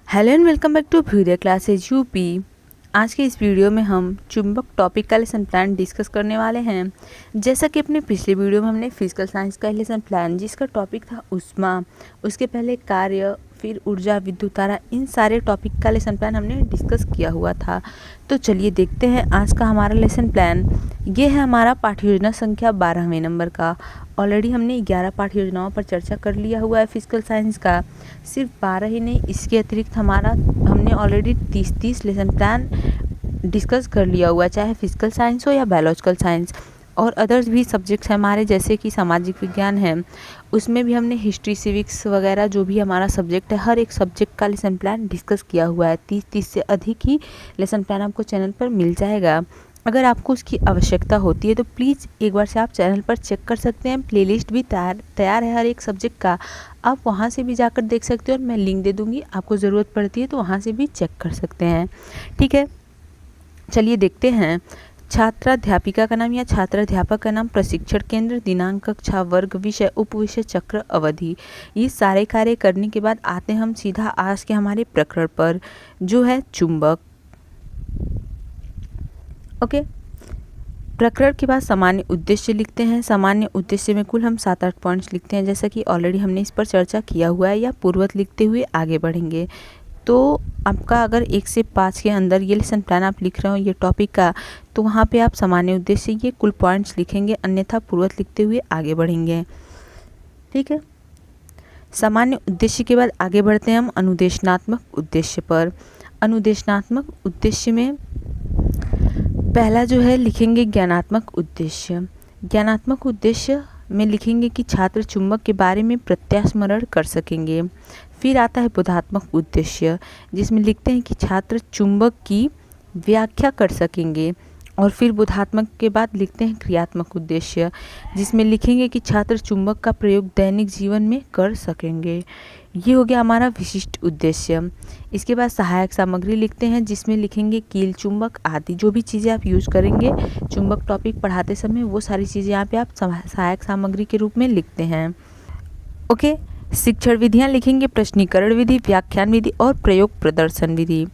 Hello and welcome back to Abhyudaya classes UP. आज के इस वीडियो में हम चुंबक टॉपिक का लेसन प्लान डिस्कस करने वाले हैं। जैसा कि अपने पिछले वीडियो में हमने फिजिकल साइंस का लेसन प्लान जिसका टॉपिक था उष्मा, उसके पहले कार्य, फिर ऊर्जा, विद्युत धारा, इन सारे टॉपिक का लेसन प्लान हमने डिस्कस किया हुआ था। तो चलिए देखते हैं आज का हमारा लेसन प्लान। ये है हमारा पाठ्य योजना संख्या 12वें नंबर का। ऑलरेडी हमने 11 पाठ्य योजनाओं पर चर्चा कर लिया हुआ है फिजिकल साइंस का। सिर्फ 12 ही नहीं, इसके अतिरिक्त हमने ऑलरेडी 30 लेसन प्लान डिस्कस कर लिया हुआ है, चाहे फिजिकल साइंस हो या बायोलॉजिकल साइंस। और अदर्स भी सब्जेक्ट्स हैं हमारे, जैसे कि सामाजिक विज्ञान है, उसमें भी हमने हिस्ट्री, सिविक्स वगैरह जो भी हमारा सब्जेक्ट है, हर एक सब्जेक्ट का लेसन प्लान डिस्कस किया हुआ है। 30 से अधिक ही लेसन प्लान आपको चैनल पर मिल जाएगा। अगर आपको उसकी आवश्यकता होती है तो प्लीज़ एक बार से आप चैनल पर चेक कर सकते हैं। प्लेलिस्ट भी तैयार है हर एक सब्जेक्ट का, आप वहाँ से भी जाकर देख सकते हो और मैं लिंक दे दूँगी, आपको ज़रूरत पड़ती है तो वहाँ से भी चेक कर सकते हैं। ठीक है, चलिए देखते हैं। छात्राध्यापिका का नाम या छात्राध्यापक का नाम, प्रशिक्षण केंद्र, दिनांक, कक्षा, वर्ग, विषय, उपविषय, चक्र, अवधि। ये सारे कार्य करने के बाद आते हैं हम सीधा आज के हमारे प्रकरण पर, जो है चुंबक। ओके, प्रकरण के बाद सामान्य उद्देश्य लिखते हैं। सामान्य उद्देश्य में कुल हम 7-8 पॉइंट्स लिखते हैं, जैसा कि ऑलरेडी हमने इस पर चर्चा किया हुआ है, या पूर्ववत लिखते हुए आगे बढ़ेंगे। तो आपका अगर 1 से 5 के अंदर ये लेसन प्लान आप लिख रहे हो ये टॉपिक का, तो वहाँ पे आप सामान्य उद्देश्य ये कुल पॉइंट्स लिखेंगे, अन्यथा पूर्ववत लिखते हुए आगे बढ़ेंगे। ठीक है, सामान्य उद्देश्य के बाद आगे बढ़ते हैं हम अनुदेशनात्मक उद्देश्य पर। अनुदेशनात्मक उद्देश्य में पहला जो है लिखेंगे ज्ञानात्मक उद्देश्य। ज्ञानात्मक उद्देश्य में लिखेंगे कि छात्र चुंबक के बारे में प्रत्यास्मरण कर सकेंगे। फिर आता है बोधात्मक उद्देश्य, जिसमें लिखते हैं कि छात्र चुंबक की व्याख्या कर सकेंगे। और फिर बोधात्मक के बाद लिखते हैं क्रियात्मक उद्देश्य, जिसमें लिखेंगे कि छात्र चुंबक का प्रयोग दैनिक जीवन में कर सकेंगे। ये हो गया हमारा विशिष्ट उद्देश्य। इसके बाद सहायक सामग्री लिखते हैं, जिसमें लिखेंगे कील, चुंबक आदि, जो भी चीज़ें आप यूज़ करेंगे चुंबक टॉपिक पढ़ाते समय, वो सारी चीज़ें यहाँ पे आप सहायक सामग्री के रूप में लिखते हैं। ओके, शिक्षण विधियाँ लिखेंगे, प्रश्नीकरण विधि, व्याख्यान विधि और प्रयोग प्रदर्शन विधि।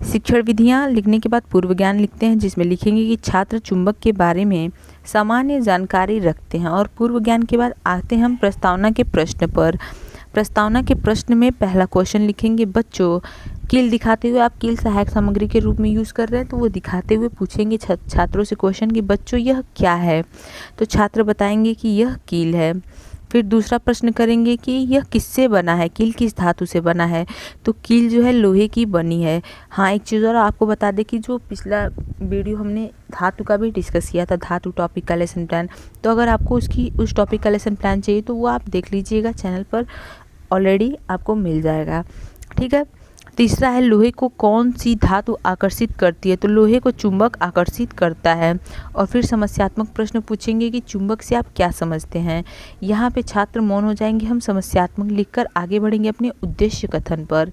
शिक्षण विधियाँ लिखने के बाद पूर्व ज्ञान लिखते हैं, जिसमें लिखेंगे कि छात्र चुंबक के बारे में सामान्य जानकारी रखते हैं। और पूर्व ज्ञान के बाद आते हैं हम प्रस्तावना के प्रश्न पर। प्रस्तावना के प्रश्न में पहला क्वेश्चन लिखेंगे, बच्चों कील दिखाते हुए, आप कील सहायक सामग्री के रूप में यूज़ कर रहे हैं तो वो दिखाते हुए पूछेंगे छात्रों से क्वेश्चन कि बच्चों यह क्या है, तो छात्र बताएंगे कि यह कील है। फिर दूसरा प्रश्न करेंगे कि यह किससे बना है, कील किस धातु से बना है, तो कील जो है लोहे की बनी है। हाँ, एक चीज़ और आपको बता दें कि जो पिछला वीडियो हमने धातु का भी डिस्कस किया था, धातु टॉपिक का लेसन प्लान, तो अगर आपको उस टॉपिक का लेसन प्लान चाहिए तो वो आप देख लीजिएगा, चैनल पर ऑलरेडी आपको मिल जाएगा। ठीक है, तीसरा है लोहे को कौन सी धातु आकर्षित करती है, तो लोहे को चुंबक आकर्षित करता है। और फिर समस्यात्मक प्रश्न पूछेंगे कि चुंबक से आप क्या समझते हैं। यहाँ पे छात्र मौन हो जाएंगे, हम समस्यात्मक लिखकर आगे बढ़ेंगे अपने उद्देश्य कथन पर।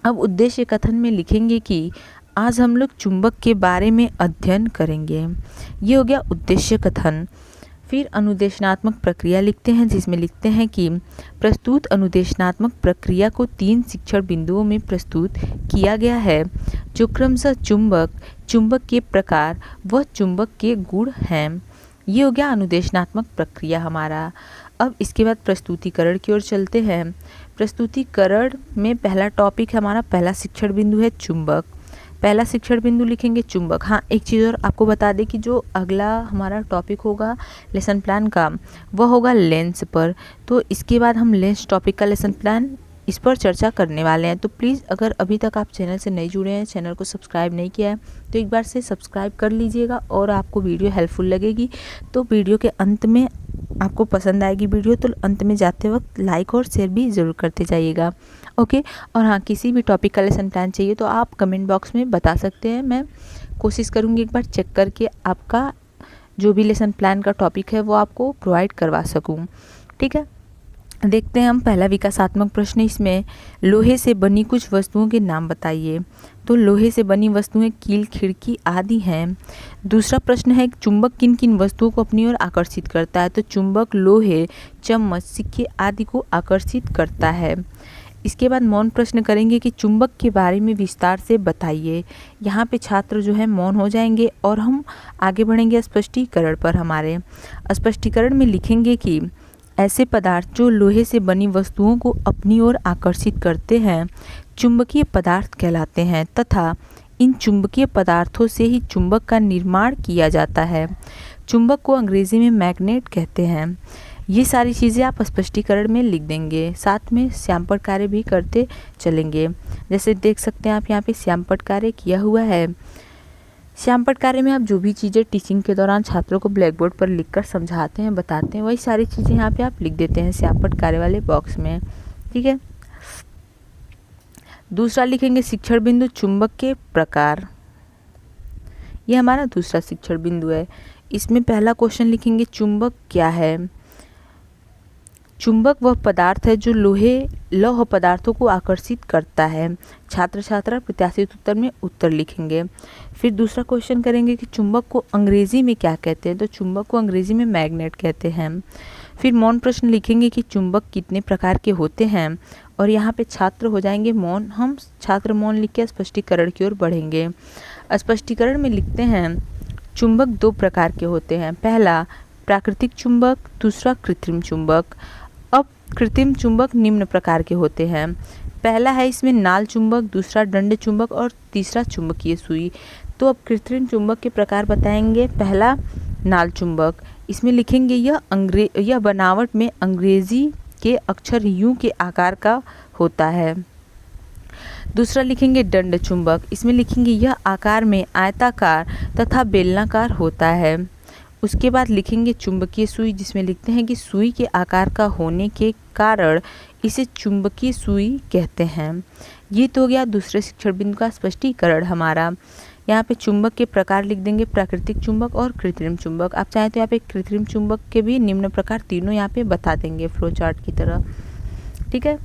अब उद्देश्य कथन में लिखेंगे कि आज हम लोग चुंबक के बारे में अध्ययन करेंगे। ये हो गया उद्देश्य कथन। फिर अनुदेशनात्मक प्रक्रिया लिखते हैं, जिसमें लिखते हैं कि प्रस्तुत अनुदेशनात्मक प्रक्रिया को 3 शिक्षण बिंदुओं में प्रस्तुत किया गया है, जो क्रमशः चुंबक, चुंबक के प्रकार व चुंबक के गुण हैं। ये हो गया अनुदेशनात्मक प्रक्रिया हमारा। अब इसके बाद प्रस्तुतिकरण की ओर चलते हैं। प्रस्तुतिकरण में पहला टॉपिक हमारा, पहला शिक्षण बिंदु है चुंबक। पहला शिक्षण बिंदु लिखेंगे चुंबक। हाँ, एक चीज़ और आपको बता दें कि जो अगला हमारा टॉपिक होगा लेसन प्लान का, वह होगा लेंस पर। तो इसके बाद हम लेंस टॉपिक का लेसन प्लान इस पर चर्चा करने वाले हैं। तो प्लीज़ अगर अभी तक आप चैनल से नहीं जुड़े हैं, चैनल को सब्सक्राइब नहीं किया है, तो एक बार से सब्सक्राइब कर लीजिएगा। और आपको वीडियो हेल्पफुल लगेगी तो वीडियो के अंत में आपको पसंद आएगी वीडियो, तो अंत में जाते वक्त लाइक और शेयर भी ज़रूर करते जाइएगा। ओके, और हाँ, किसी भी टॉपिक का लेसन प्लान चाहिए तो आप कमेंट बॉक्स में बता सकते हैं, मैं कोशिश करूँगी एक बार चेक करके आपका जो भी लेसन प्लान का टॉपिक है वो आपको प्रोवाइड करवा सकूँ। ठीक है, देखते हैं हम पहला विकासात्मक प्रश्न। इसमें लोहे से बनी कुछ वस्तुओं के नाम बताइए। तो लोहे से बनी वस्तुएं कील, खिड़की आदि हैं। दूसरा प्रश्न है चुंबक किन किन वस्तुओं को अपनी ओर आकर्षित करता है, तो चुंबक लोहे, चम्मच, सिक्के आदि को आकर्षित करता है। इसके बाद मौन प्रश्न करेंगे कि चुंबक के बारे में विस्तार से बताइए। यहाँ पे छात्र जो है मौन हो जाएंगे और हम आगे बढ़ेंगे स्पष्टीकरण पर। हमारे स्पष्टीकरण में लिखेंगे कि ऐसे पदार्थ जो लोहे से बनी वस्तुओं को अपनी ओर आकर्षित करते हैं चुंबकीय पदार्थ कहलाते हैं तथा इन चुंबकीय पदार्थों से ही चुंबक का निर्माण किया जाता है। चुंबक को अंग्रेजी में मैग्नेट कहते हैं। ये सारी चीज़ें आप स्पष्टीकरण में लिख देंगे, साथ में श्यामपट्ट कार्य भी करते चलेंगे। जैसे देख सकते हैं आप यहाँ पे श्यामपट्ट कार्य किया हुआ है। श्यामपट्ट कार्य में आप जो भी चीज़ें टीचिंग के दौरान छात्रों को ब्लैक बोर्ड पर लिखकर समझाते हैं, बताते हैं, वही सारी चीज़ें यहाँ पे आप लिख देते हैं श्यामपट्ट कार्य वाले बॉक्स में। ठीक है। दूसरा लिखेंगे शिक्षण बिंदु चुंबक के प्रकार। ये हमारा दूसरा शिक्षण बिंदु है। इसमें पहला क्वेश्चन लिखेंगे चुंबक क्या है। चुंबक वह पदार्थ है जो लौह पदार्थों को आकर्षित करता है। छात्र छात्रा प्रत्याशित उत्तर में उत्तर लिखेंगे। फिर दूसरा क्वेश्चन करेंगे कि चुंबक को अंग्रेजी में क्या कहते हैं, तो चुंबक को अंग्रेजी में मैग्नेट कहते हैं। फिर मौन प्रश्न लिखेंगे कि चुंबक कितने प्रकार के होते हैं और यहाँ पे छात्र हो जाएंगे मौन। हम छात्र मौन लिख के स्पष्टीकरण की ओर बढ़ेंगे। स्पष्टीकरण में लिखते हैं चुंबक दो प्रकार के होते हैं, पहला प्राकृतिक चुंबक, दूसरा कृत्रिम चुंबक। अब कृत्रिम चुंबक निम्न प्रकार के होते हैं। पहला है इसमें नाल चुंबक, दूसरा दंड चुंबक और तीसरा चुंबकीय सुई। तो अब कृत्रिम चुंबक के प्रकार बताएंगे। पहला नाल चुंबक, इसमें लिखेंगे यह बनावट में अंग्रेजी के अक्षर यू के आकार का होता है। दूसरा लिखेंगे दंड चुंबक, इसमें लिखेंगे यह आकार में आयताकार तथा बेलनाकार होता है। उसके बाद लिखेंगे चुंबकीय सुई, जिसमें लिखते हैं कि सुई के आकार का होने के कारण इसे चुंबकीय सुई कहते हैं। ये तो हो गया दूसरे शिक्षण बिंदु का स्पष्टीकरण हमारा। यहाँ पे चुंबक के प्रकार लिख देंगे प्राकृतिक चुंबक और कृत्रिम चुंबक। आप चाहें तो यहाँ पे कृत्रिम चुंबक के भी निम्न प्रकार तीनों यहाँ पे बता देंगे फ्लो चार्ट की तरह। ठीक है,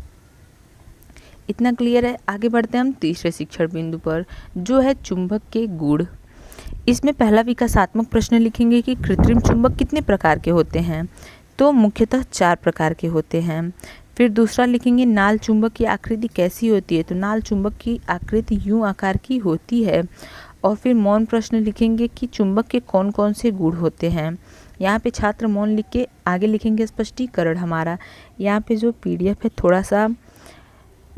इतना क्लियर है। आगे बढ़ते हैं हम तीसरे शिक्षण बिंदु पर, जो है चुंबक के गुण। इसमें पहला विकासात्मक प्रश्न लिखेंगे कि कृत्रिम चुंबक कितने प्रकार के होते हैं, तो मुख्यतः 4 प्रकार के होते हैं। फिर दूसरा लिखेंगे नाल चुंबक की आकृति कैसी होती है, तो नाल चुंबक की आकृति यूं आकार की होती है। और फिर मौन प्रश्न लिखेंगे कि चुंबक के कौन कौन से गुण होते हैं। यहाँ पे छात्र मौन लिख के आगे लिखेंगे स्पष्टीकरण हमारा। यहाँ पे जो PDF है थोड़ा सा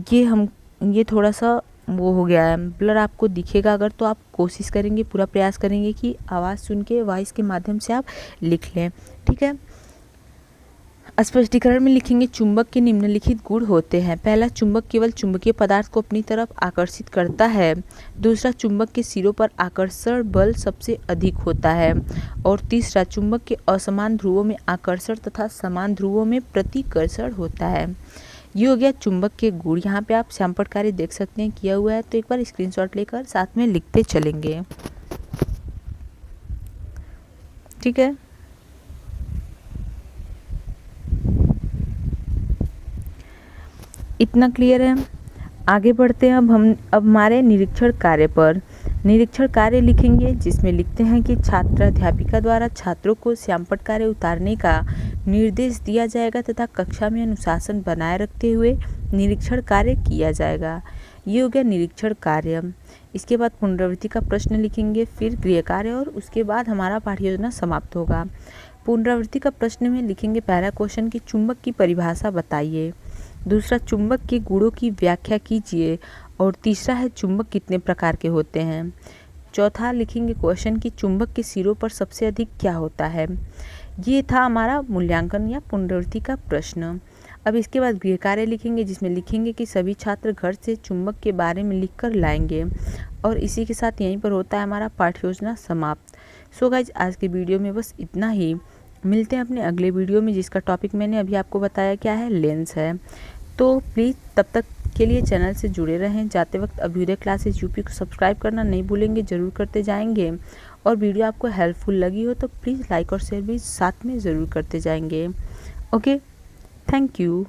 ये थोड़ा सा वो हो गया है, ब्लर आपको दिखेगा अगर, तो आप कोशिश करेंगे, पूरा प्रयास करेंगे कि आवाज़ सुन के वॉइस के माध्यम से आप लिख लें। ठीक है। स्पष्टीकरण में लिखेंगे चुंबक के निम्नलिखित गुण होते हैं। पहला, चुंबक केवल चुंबकीय पदार्थ को अपनी तरफ आकर्षित करता है। दूसरा, चुंबक के सिरों पर आकर्षण बल सबसे अधिक होता है। और तीसरा, चुंबक के असमान ध्रुवों में आकर्षण तथा समान ध्रुवों में प्रतिकर्षण होता है। ये हो गया चुंबक के गुण। यहाँ पे आप श्यामपट्ट कार्य देख सकते हैं किया हुआ है, तो एक बार स्क्रीनशॉट लेकर साथ में लिखते चलेंगे। ठीक है, इतना क्लियर है। आगे बढ़ते हैं अब हमारे निरीक्षण कार्य पर। निरीक्षण कार्य लिखेंगे, जिसमें लिखते हैं कि छात्र अध्यापिका द्वारा छात्रों को श्यामपट्ट कार्य उतारने का निर्देश दिया जाएगा तथा कक्षा में अनुशासन बनाए रखते हुए निरीक्षण कार्य किया जाएगा। ये हो गया निरीक्षण कार्य। इसके बाद पुनरावृत्ति का प्रश्न लिखेंगे, फिर गृह कार्य और उसके बाद हमारा पाठ्य योजना समाप्त होगा। पुनरावृत्ति का प्रश्न में लिखेंगे पहला क्वेश्चन कि चुंबक की परिभाषा बताइए। दूसरा, चुंबक के गुणों की व्याख्या कीजिए। और तीसरा है चुंबक कितने प्रकार के होते हैं। चौथा लिखेंगे क्वेश्चन कि चुंबक के सिरों पर सबसे अधिक क्या होता है। ये था हमारा मूल्यांकन या पुनरावृत्ति का प्रश्न। अब इसके बाद गृह कार्य लिखेंगे, जिसमें लिखेंगे कि सभी छात्र घर से चुंबक के बारे में लिखकर लाएंगे। और इसी के साथ यहीं पर होता है हमारा पाठ्य योजना समाप्त। सो गाइज, आज के वीडियो में बस इतना ही। मिलते हैं अपने अगले वीडियो में, जिसका टॉपिक मैंने अभी आपको बताया क्या है, लेंस है। तो प्लीज़ तब तक के लिए चैनल से जुड़े रहें। जाते वक्त अभ्युदय क्लासेस यूपी को सब्सक्राइब करना नहीं भूलेंगे, ज़रूर करते जाएंगे। और वीडियो आपको हेल्पफुल लगी हो तो प्लीज़ लाइक और शेयर भी साथ में ज़रूर करते जाएंगे। Okay, thank you.